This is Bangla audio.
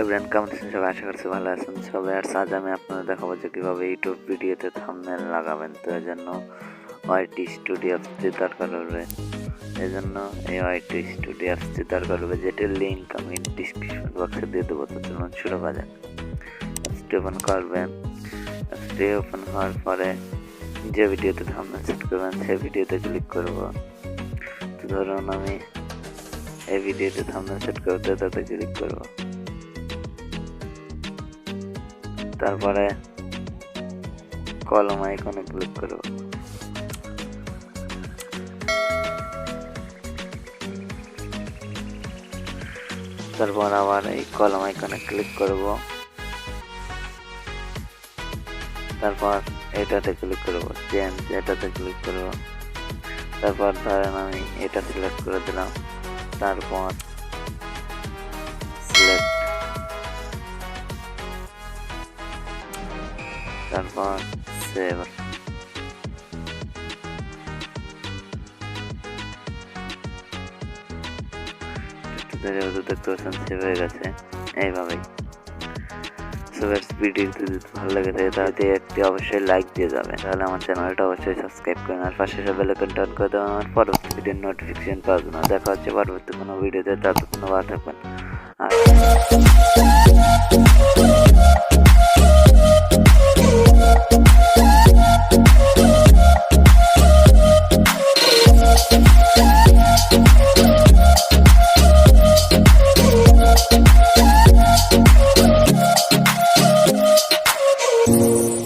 এভরিওয়ান, কেমন আছেন সবাই? আশা করছি ভালো আছেন সবাই। আর আজ আমি আপনাদের দেখাবো যে কীভাবে ইউটিউব ভিডিওতে থাম্বনেল লাগাবেন। তো এর জন্য ওয়াইটি স্টুডিও অ্যাপসটি দরকার হবে। এই জন্য এই ওয়াইটি স্টুডিও অ্যাপসটি দরকার হবে, যেটির লিঙ্ক আমি ডিসক্রিপশন বক্সে দিয়ে দেবো। তো চলুন শুরু করা যাক। অ্যাপসটি ওপেন করবেন। অ্যাপসটি ওপেন হওয়ার পরে যে ভিডিওতে থাম্বনেল সেট করবেন সেই ভিডিওতে ক্লিক করব। তো ধরুন আমি এই ভিডিওতে থাম্বনেল সেট করতে তাতে ক্লিক করব। তারপরে কলম আইকনে ক্লিক করব। তারপর আবার এই কলম আইকনে ক্লিক করব। তারপর এটাতে ক্লিক করব, চেঞ্জ এটাতে ক্লিক করব। তারপর ধরেন আমি এটা সিলেক্ট করে দিলাম। তারপর সিলেক্ট, তারপর সেভ। দেখতে পাচ্ছেন সেভ হয়ে গেছে এইভাবেই। ভিডিওটি যদি ভালো লাগে থাকে তাহলে একটি অবশ্যই লাইক দিয়ে যাবেন। তাহলে আমার চ্যানেলটা অবশ্যই সাবস্ক্রাইব করেন আর পাশে বেল আইকনটা অন করে দেবেন আমার পরবর্তী ভিডিওর নোটিফিকেশন পাওয়ার জন্য। দেখা হচ্ছে পরবর্তী কোনো ভিডিওতে, ততক্ষণ ভালো থাকবেন।